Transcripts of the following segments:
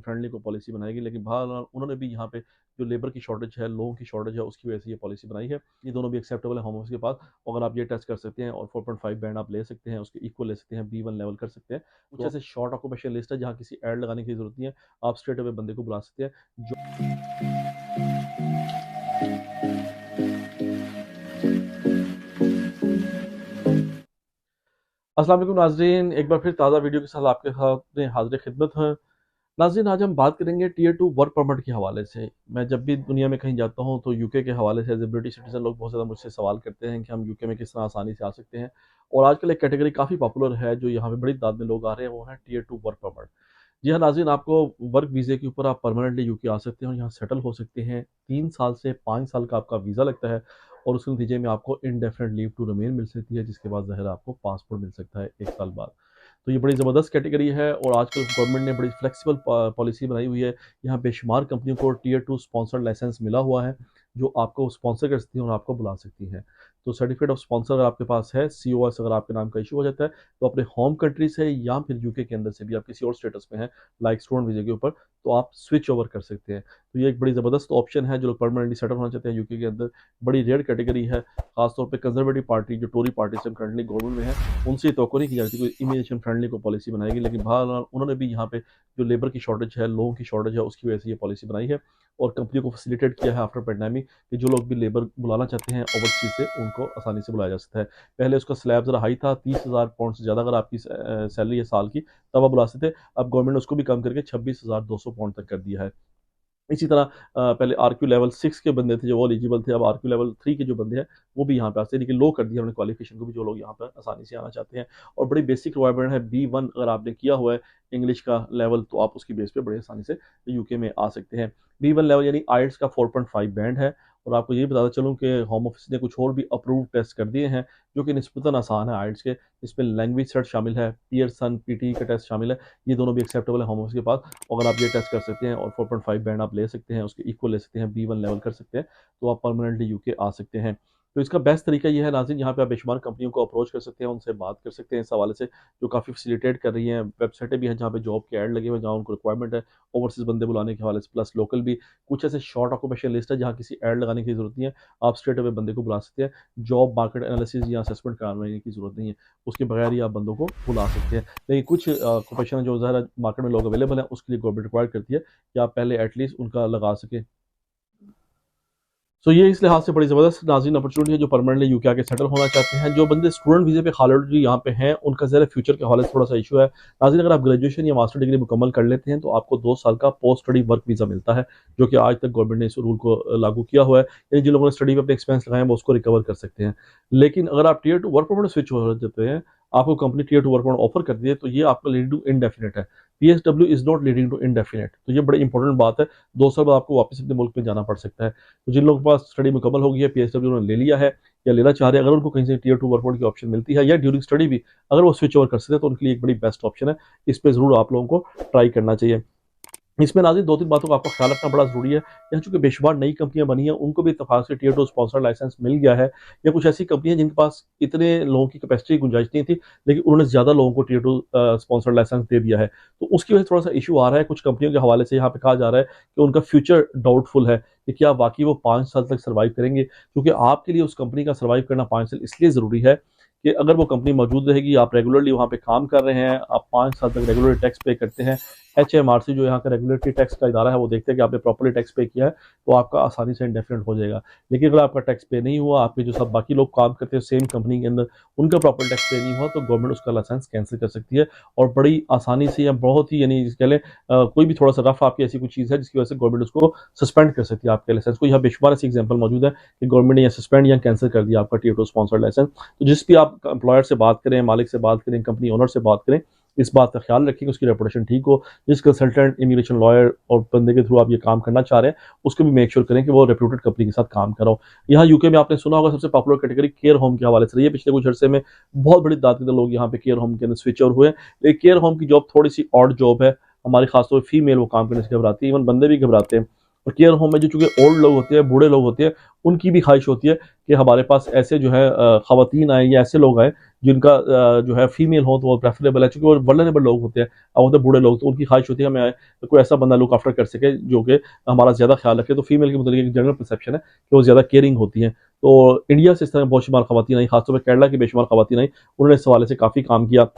Friendly को policy बनाएगी, लेकिन बहरहाल उन्होंने भी यहाँ पे जो लेबर की शॉर्टेज है, लोगों की शॉर्टेज है, उसकी वजह से ये पॉलिसी बनाई है। ये दोनों भी एक्सेप्टेबल है होम ऑफिस के पास। अगर आप ये टेस्ट कर सकते हैं और 4.5 बैंड आप ले सकते हैं, उसके इक्वल ले सकते हैं, B1 लेवल कर सकते हैं। कुछ ऐसे शॉर्ट ऑक्यूपेशन लिस्ट है जहाँ किसी ऐड लगाने की जरूरत नहीं है, आप स्ट्रेट अवे बंदे को बुला सकते हैं जो अस्सलाम वालेकुम नाज़रीन, एक बार फिर ताज़ा वीडियो के साथ आपके साथ हाजिर खिदमत है। नाज़रीन, आज हम बात करेंगे टीयर 2 वर्क परमिट के हवाले से। मैं जब भी दुनिया में कहीं जाता हूँ तो यूके के हवाले से एज ए ब्रिटिश सिटीजन लोग बहुत ज़्यादा मुझसे सवाल करते हैं कि हम यूके में किस तरह आसानी से आ सकते हैं। और आजकल एक कैटेगरी काफ़ी पॉपुलर है जो यहाँ पे बड़ी तादाद में लोग आ रहे हैं, वो है टीयर 2 वर्क परमिट। जी हाँ नाज़रीन, आपको वर्क वीज़े के ऊपर आप परमानेंटली यूके आ सकते हैं और यहाँ सेटल हो सकते हैं। 3 साल से 5 साल का आपका वीज़ा लगता है और उसके नतीजे में आपको इंडेफिनिट लीव टू रिमेन मिल सकती है, जिसके बाद ज़ाहिर आपको पासपोर्ट मिल सकता है 1 साल बाद। तो ये बड़ी ज़बरदस्त कैटेगरी है और आजकल गवर्नमेंट ने बड़ी फ्लेक्सिबल पॉलिसी बनाई हुई है। यहाँ बेशुमार कंपनियों को टीयर 2 स्पॉन्सर्ड लाइसेंस मिला हुआ है जो आपको स्पॉन्सर कर सकती हैं और आपको बुला सकती हैं। तो सर्टिफिकेट ऑफ स्पॉन्सर अगर आपके पास है, COS अगर आपके नाम का इशू हो जाता है, तो अपने होम कंट्री से या फिर यूके के अंदर से भी आप किसी और स्टेटस में हैं, लाइक स्टूडेंट वीज़े के ऊपर, तो आप स्विच ओवर कर सकते हैं। तो ये एक बड़ी ज़बरदस्त ऑप्शन है जो लोग परमानेंटली सेटल होना चाहते हैं यूके के अंदर। बड़ी रेयर कैटेगरी है, खासतौर पे कंजर्वेटिव पार्टी जो टोरी पार्टी से करंटली गवर्नमेंट में है, उनसे तो नहीं की जाती कोई इमिग्रेशन फ्रेंडली को पॉलिसी बनाएगी, लेकिन बहरहाल उन्होंने भी यहाँ पे जो लेबर की शॉर्टेज है, लोगों की शॉर्टेज है, उसकी वजह से ये पॉलिसी बनाई है और कंपनी को फैसिलिटेट किया है आफ्टर पेंडेमिक कि जो लोग भी लेबर बुलाना चाहते हैं ओवरसीज से, उनको आसानी से बुलाया जा सकता है। पहले उसका स्लैब ज़रा हाई था, 30,000 पाउंड से ज़्यादा अगर आपकी सैलरी है साल की, तब आप बुला सकते थे। अब गवर्नमेंट ने उसको भी कम करके 26,200 पाउंड तक कर दिया है। इसी तरह पहले RQ लेवल 6 के बंदे थे जो वो एलिजिबल थे, अब RQ लेवल 3 के जो बंदे हैं वो भी यहाँ पे आते हैं, लेकिन लो कर दिया उन्होंने क्वालिफिकेशन को भी, जो लोग यहाँ पर आसानी से आना चाहते हैं। और बड़ी बेसिक रिक्वायरमेंट है, B1 अगर आपने किया हुआ है इंग्लिश का लेवल, तो आप उसकी बेस पे बड़े आसानी से यूके में आ सकते हैं। B1 लेवल यानी IELTS का 4.5 बैंड है। और आपको ये बताता चलूँ कि होम ऑफिस ने कुछ और भी अप्रूव टेस्ट कर दिए हैं जो कि निस्बतन आसान है IELTS के। इसमें लैंग्वेज सेट शामिल है, पियर्सन PTE का टेस्ट शामिल है। ये दोनों भी एक्सेप्टेबल है होम ऑफिस के पास। अगर आप ये टेस्ट कर सकते हैं और 4.5 बैंड आप ले सकते हैं, उसके इक्वल ले सकते हैं, B1 लेवल कर सकते हैं, तो आप परमानेंटली यूके आ सकते हैं। तो इसका बेस्ट तरीका ये है नाज़रीन, यहाँ पे आप बेशुमार कंपनियों को अप्रोच कर सकते हैं, उनसे बात कर सकते हैं इस हवाले से, जो काफ़ी फैसिलिटेट कर रही हैं। वेबसाइटें भी हैं जहाँ पे जॉब के ऐड लगे हुए हैं, जहाँ उनको रिक्वायरमेंट है ओवरसीज़ बंदे बुलाने के हवाले से, प्लस लोकल भी। कुछ ऐसे शॉर्ट ऑक्यूपेशन लिस्ट है जहाँ किसी ऐड लगाने की ज़रूरत नहीं है, आप स्ट्रेट अवे बंदे को बुला सकते हैं। जॉब मार्केट एनालिसिस या असेसमेंट कराने की ज़रूरत नहीं है, उसके बगैर ही आप बंदों को बुला सकते हैं। लेकिन कुछ ऑक्यूपेशन जो ज़ाहिर मार्केट में लोग अवेलेबल हैं, उसके लिए गवर्नमेंट रिक्वायर करती है कि आप पहले एटलीस्ट उनका लगा सकें। तो ये इस लिहाज से बड़ी ज़बरदस्त नाज़रीन अपॉर्चुनिटी है जो परमानेंटली यूके आके सेटल होना चाहते हैं। जो बंदे स्टूडेंट वीज़े पे ऑलरेडी यहाँ पे हैं, उनका ज़रा फ्यूचर के हवाले से थोड़ा सा इशू है। नाज़रीन, अगर आप ग्रेजुएशन या मास्टर डिग्री मुकम्मल कर लेते हैं तो आपको 2 साल का पोस्ट स्टडी वर्क वीज़ा मिलता है, जो कि आज तक गवर्नमेंट ने इस रूल को लागू किया हुआ है। यानी जिन लोगों ने स्टडी में अपने एक्सपेंस लगाए हैं वो उसको रिकवर कर सकते हैं। लेकिन अगर आप टीयर 2 वर्क परमिट स्विच हो जाते हैं, आपको company tier 2 work permit offer करती है, तो ये आपका लीडिंग टू इनडेफिनिट है। PSW is not leading to indefinite. तो ये बड़ी इंपॉर्टेंट बात है। 2 साल बाद आपको वापस अपने मुल्क में जाना पड़ सकता है। तो जिन लोगों के पास स्टडी मुकम्मल हो गई है, PSW उन्होंने ले लिया है या लेना चाह रहे हैं, अगर उनको कहीं से टीयर 2 वर्क परमिट की ऑप्शन मिलती है या ड्यूरिंग स्टडी भी अगर वो स्विच ओवर कर सकते हैं, तो उनके लिए एक बड़ी बेस्ट ऑप्शन है। इस पे ज़रूर आप लोगों को ट्राई करना चाहिए। इसमें नाज़रीन 2-3 बातों का आपको ख्याल रखना बड़ा ज़रूरी है। यहाँ चूँकि बेशुमार नई कंपनियाँ बनी हैं, उनको भी इत्तेफ़ाक से टीयर 2 स्पॉन्सर्ड लाइसेंस मिल गया है, या कुछ ऐसी कंपनियाँ जिनके पास इतने लोगों की कैपेसिटी की गुंजाइश नहीं थी, लेकिन उन्होंने ज़्यादा लोगों को टीयर 2 स्पॉन्सर्ड लाइसेंस दे दिया है। तो उसकी वजह से थोड़ा-सा इश्यू आ रहा है। कुछ कंपनियों के हवाले से यहाँ पे कहा जा रहा है कि उनका फ्यूचर डाउटफुल है कि क्या वाक़ई वो 5 साल तक सर्वाइव करेंगे? क्योंकि आपके लिए उस कंपनी का सर्वाइव करना 5 साल इसलिए ज़रूरी है कि अगर वो कंपनी मौजूद रहेगी, आप रेगुलरली वहाँ पे काम कर रहे हैं, आप 5 साल तक रेगुलर टैक्स पे करते हैं। HMRC जो यहाँ का रेगुलेटरी टैक्स का इदारा है, वो देखते हैं कि आपने प्रॉपर्ली टैक्स पे किया है, तो आपका आसानी से इंडेफिनिट हो जाएगा। लेकिन अगर आपका टैक्स पे नहीं हुआ, आपके जो सब बाकी लोग काम करते हैं सेम कंपनी के अंदर, उनका प्रॉपर टैक्स पे नहीं हुआ, तो गवर्नमेंट उसका लाइसेंस कैंसिल कर सकती है और बड़ी आसानी से, या बहुत ही यानी कह लें कोई भी थोड़ा सा रफ आपकी ऐसी कोई चीज़ है जिसकी वजह से गवर्नमेंट उसको सस्पेंड कर सकती है आपके लाइसेंस को। यहाँ बेशुमार ऐसी एग्जाम्पल मौजूद है कि गवर्नमेंट ने यह सस्पेंड या कैंसिल कर दिया आपका टीयर 2 स्पॉन्सर्ड लाइसेंस। तो जिस भी आप एम्प्लॉयर से बात करें, मालिक से बात करें, कंपनी ओनर से बात करें, इस बात का ख्याल रखें कि उसकी रेपुटेशन ठीक हो। जिस कंसल्टेंट, इमिग्रेशन लॉयर और बंदे के थ्रू आप ये काम करना चाह रहे हैं, उसको भी मेक श्योर करें कि वो रेप्यूटेड कंपनी के साथ काम कर रहा हो। यहाँ यूके में आपने सुना होगा सबसे पॉपुलर कैटेगरी केयर होम के हवाले से रही है। पिछले कुछ अर्से में बहुत बड़ी तादाद में लोग यहाँ पे केयर होम के अंदर स्विच ओवर हुए हैं। लेकिन केयर होम की जॉब थोड़ी सी ऑड जॉब है, हमारी खासतौर पर फीमेल वो काम करने से घबराती है, इवन बंदे भी घबराते हैं। और केयर होम में जो चूंकि ओल्ड लोग होते हैं, बूढ़े लोग होते हैं, उनकी भी ख्वाहिश होती है कि हमारे पास ऐसे जो है खवातीन आए या ऐसे लोग आए जिनका जो है फीमेल हो तो वो प्रेफरेबल है, चूंकि वो वल्नरेबल लोग होते हैं, अब होते हैं बूढ़े लोग, तो उनकी ख्वाहिश होती है हमें कोई ऐसा बंदा लुक आफ्टर कर सके जो कि हमारा ज्यादा ख्याल रखे। तो फीमेल के मतलब एक जनरल परसेप्शन है कि वो ज्यादा केयरिंग होती हैं। तो इंडिया से इस तरह बहुत शुमार खवातीन आई, खासतौर पर केरला की बेशुमार खवातीन आई, उन्होंने इस हवाले से काफ़ी काम किया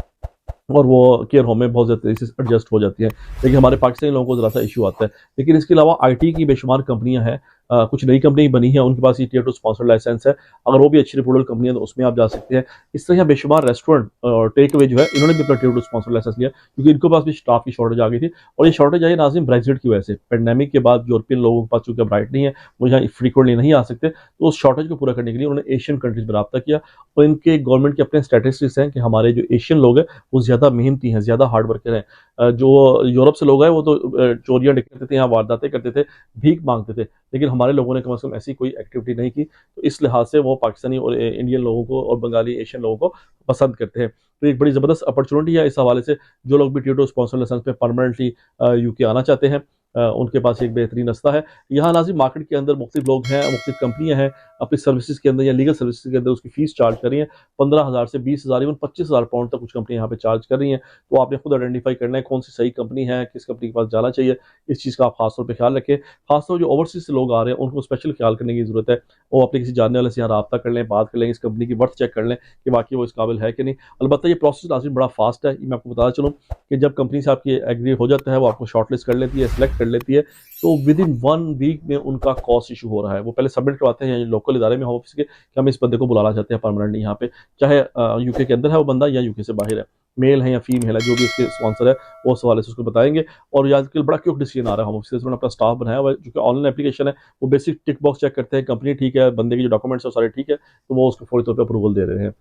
और वो केयर होम में बहुत ज़्यादा तेज़ी से एडजस्ट हो जाती हैं। लेकिन हमारे पाकिस्तानी लोगों को ज़रा सा इशू आता है। लेकिन इसके अलावा आईटी की बेशुमार कंपनियां हैं, कुछ नई कंपनी बनी है, उनके पास ये टियर 2 स्पॉन्सर्ड लाइसेंस है। अगर वो भी अच्छी रिप्यूटेड कंपनी है तो उसमें आप जा सकते हैं। इस तरह बेशुमार रेस्टोरेंट और टेक अवे जो है, इन्होंने भी अपना टियर 2 स्पॉन्सर्ड लाइसेंस लिया, क्योंकि इनके पास भी स्टाफ की शॉर्टेज आ गई थी। और ये शॉर्टेज आई नाज़िम ब्रेक्जिट की वजह से। पेंडेमिक के बाद यूरोपियन लोगों के पास चूंकि अब राइट नहीं है, वो यहाँ फ्रीक्वेंटली नहीं आ सकते, तो उस शॉर्टेज को पूरा करने के लिए उन्होंने एशियन कंट्रीज में रब्ता किया। और इनके गवर्नमेंट के अपने स्टैटिस्टिक्स हैं कि हमारे जो एशियन लोग हैं वो ज़्यादा मेहनती हैं, ज़्यादा हार्ड वर्कर हैं। जो यूरोप से लोग हैं वो तो चोरियां करते थे, यहाँ वारदातें करते थे, भीख मांगते थे, लेकिन हमारे लोगों ने कम से कम ऐसी कोई एक्टिविटी नहीं की। तो इस लिहाज से वो पाकिस्तानी और इंडियन लोगों को और बंगाली एशियन लोगों को पसंद करते हैं। तो एक बड़ी ज़बरदस्त अपॉर्चुनिटी है इस हवाले से। जो लोग भी टीटो स्पॉन्सर लाइसेंस पे परमानेंटली यूके आना चाहते हैं, उनके पास एक बेहतरीन रास्ता है। यहाँ नाज़िम मार्केट के अंदर मुख्तलिफ लोग हैं, मुख्तलिफ कंपनियाँ हैं, अपनी सर्विसेज के अंदर या लीगल सर्विसेज के अंदर उसकी फीस चार्ज कर रही हैं। 15,000 से 20,000 इवन 25,000 पाउंड तक कुछ कंपनी यहाँ पे चार्ज कर रही हैं। तो आपने खुद आइडेंटिफाई करना है कौन सी सही कंपनी है, किस कंपनी के पास जाना चाहिए। इस चीज़ का आप खासतौर पर ख्याल रखें। खासतौर जो ओवरसीज से लोग आ रहे हैं उनको स्पेशल ख्याल करने की जरूरत है। वो अपने किसी जानने वाले से यहाँ रब्ता कर लें, बात कर लें, इस कंपनी की वर्थ चेक कर लें कि वाकई वो इस काबिल है कि नहीं। अलबत्ता ये प्रोसेस नाज़िम बड़ा फास्ट है। मैं आपको बताना चलूँ कि जब कंपनी से आपकी एग्री हो जाता है, वो आपको शॉर्टलिस्ट कर लेती है, सिलेक्ट कर लेती है, तो विद इन 1 वीक में उनका कॉस्ट इशू हो रहा है। वो पहले सबमिट करवाते हैं लोकल इदारे में, होम ऑफिस के, कि हम इस बंदे को बुलाना चाहते हैं परमानेंटली यहाँ पे, चाहे यूके के अंदर है वो बंदा या यूके से बाहर है, मेल है या फीमेल है, जो भी उसके स्पॉन्सर है वो उस हवाले से उसको बताएंगे। और आजकल बड़ा क्विक डिसीजन आ रहा है, होम ऑफिस से उन्होंने अपना स्टाफ बनाया हुआ है, जो कि ऑनलाइन एप्लीकेशन है। वो बेसिक टिक बॉक्स चेक करते हैं, कंपनी ठीक है, बंदे के जो डॉक्यूमेंट्स है सारे ठीक है, तो वो उसको फौरी तौर पर अप्रूवल दे रहे हैं।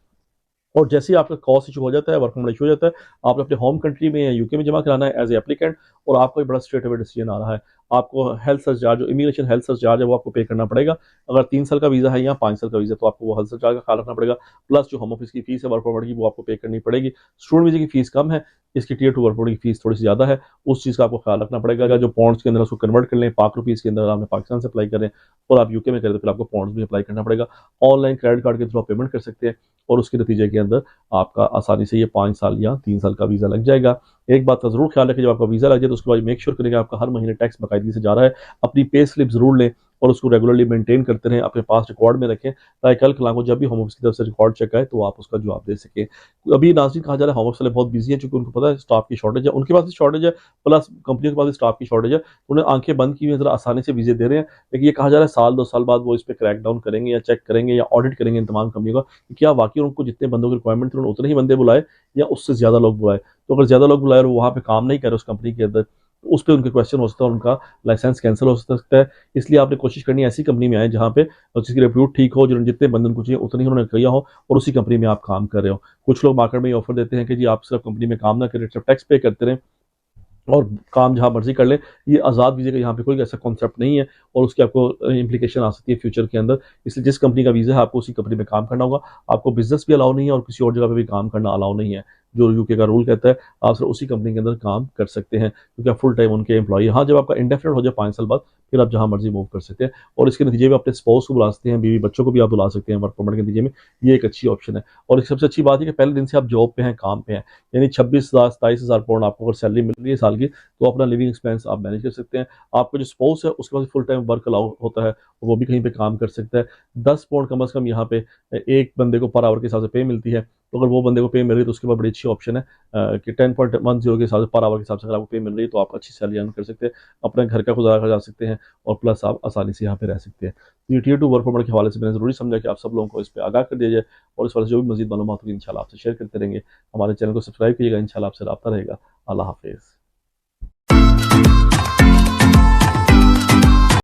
और जैसे ही आपका कॉस्ट इशू हो जाता है, वर्क परमिट इशू हो जाता है, आपने अपने होम कंट्री में या यूके में जमा कराना है एज ए एप्लीकेंट, और आपको एक बड़ा स्ट्रेट अवे डिसीजन आ रहा है। आपको हेल्थ सर्च चार्ज, जो इमिग्रेशन हेल्थ सर्च चार्ज है, वो आपको पे करना पड़ेगा। अगर 3 साल का वीज़ा है या 5 साल का वीज़ा, तो आपको वो हेल्थ सर्च चार्ज का ख्याल रखना पड़ेगा। प्लस जो होम ऑफिस की फीस है वर्क परमिट की, वो आपको पे करनी पड़ेगी। स्टूडेंट वीज़े की फीस कम है, इसकी टीयर 2 वर्क परमिट की फीस थोड़ी सी ज़्यादा है, उस चीज़ का आपको ख्याल रखना पड़ेगा। जो पॉइंट्स के अंदर उसको कन्वर्ट कर लें, पाक रुपीज़ के अंदर आपने पाकिस्तान से अप्लाई करें और आप यूके में करें, तो फिर आपको पॉइंट्स भी अप्लाई करना पड़ेगा। ऑनलाइन क्रेडिट कार्ड के थ्रू आप पेमेंट कर सकते हैं, और उसके नतीजे के अंदर आपका आसानी से ये 5 साल या 3 साल का वीज़ा लग जाएगा। एक बात का ज़रूर ख्याल रखें, जब आपका वीज़ा लग जाए तो उसके बाद मेक श्योर करें कि आपका हर महीने टैक्स बाकायदगी से जा रहा है। अपनी पे स्लिप ज़रूर लें और उसको रेगुलरली मेंटेन करते रहें, अपने पास रिकॉर्ड में रखें, ताकि कल कल को जब भी होम ऑफिस की तरफ से रिकॉर्ड चेक आए तो आप उसका जवाब दे सकें। अभी नाज़रीन कहा जा रहा है होम ऑफिस वाले बहुत बिजी हैं, चूँकि उनको पता है स्टाफ की शॉर्टेज है, उनके पास भी शॉर्टेज है, प्लस कंपनियों के पास भी स्टाफ की शॉर्टेज है। उन्हें आंखें बंद की हुई ज़रा आसानी से वीज़े दे रहे हैं। लेकिन ये कहा जा रहा है साल 2 साल बाद वो इस पर क्रैक डाउन करेंगे या चेक करेंगे या ऑडिट करेंगे इन तमाम कंपनियों का, कि क्या वाकई उनको जितने बंदों की रिक्वायरमेंट थी उन्होंने उतने ही बंदे बुलाए या उससे ज़्यादा लोग बुलाए। तो अगर ज़्यादा लोग बुलाए और वो वहाँ पे काम नहीं कर रहे उस कंपनी के अंदर, तो उस पर उनके क्वेश्चन हो सकता है, उनका लाइसेंस कैंसिल हो सकता है। इसलिए आपने कोशिश करनी है ऐसी कंपनी में आए जहाँ पे जिसकी रिप्यूट ठीक हो, जिन्होंने जितने बंदन को चाहिए उतने ही उन्होंने किया हो, और उसी कंपनी में आप काम कर रहे हो। कुछ लोग मार्केट में ये ऑफर देते हैं कि जी आप सिर्फ कंपनी में काम ना करें, सिर्फ टैक्स पे करते रहें और काम जहाँ मर्जी कर लें। ये आज़ाद वीज़े का यहाँ पे कोई ऐसा कॉन्सेप्ट नहीं है, और उसकी आपको इम्प्लीकेशन आ सकती है फ्यूचर के अंदर। इसलिए जिस कंपनी का वीज़ा है आपको उसी कंपनी में काम करना होगा। आपको बिजनेस भी अलाउ नहीं है और किसी और जगह पे भी काम करना अलाउ नहीं है। जो यूके का रूल कहता है, आप सिर्फ उसी कंपनी के अंदर काम कर सकते हैं, क्योंकि आप फुल टाइम उनके एम्प्लॉई। हाँ, जब आपका इंडेफिनिट हो जाए 5 साल बाद, फिर आप जहाँ मर्जी मूव कर सकते हैं, और इसके नतीजे में अपने स्पाउस को बुला सकते हैं, बीवी बच्चों को भी आप बुला सकते हैं वर्क परमिट के नतीजे में। ये एक अच्छी ऑप्शन है। और एक सबसे अच्छी बात है कि पहले दिन से आप जॉब पे हैं, काम पे हैं, यानी 26,000 27,000 पाउंड आपको अगर सैलरी मिल रही है साल की, तो अपना लिविंग एक्सपेंस आप मैनेज कर सकते हैं। आपका जो स्पाउस है उसके पास फुल टाइम वर्क अलाउ होता है, और वो भी कहीं पे काम कर सकता है। 10 पाउंड कम से कम यहाँ पे एक बंदे को पर आवर के हिसाब से पे मिलती है। तो अगर वो बंदे को पे मिल रही है तो उसके बाद बड़ी अच्छी ऑप्शन है कि 10.10 के हिसाब से पर आवर के हिसाब से अगर आपको पे मिल रही है, तो आप अच्छी सैलरी अर्न कर सकते हैं, अपने घर का गुजारा कर जा सकते हैं, और प्लस आप आसानी से यहाँ पे रह सकते हैं। तो ये टीयर 2 वर्क परमिट के हवाले से मैंने ज़रूरी समझा कि आप सब लोगों को इस पर आगाह कर दिया जाए, और इस वाले से जो भी मजीद मालूमात होगी इंशाल्लाह आपसे शेयर करते रहेंगे। हमारे चैनल को सब्सक्राइब कीजिएगा, इंशाल्लाह आपसे रब्ता रहेगा। अल्लाह हाफिज़।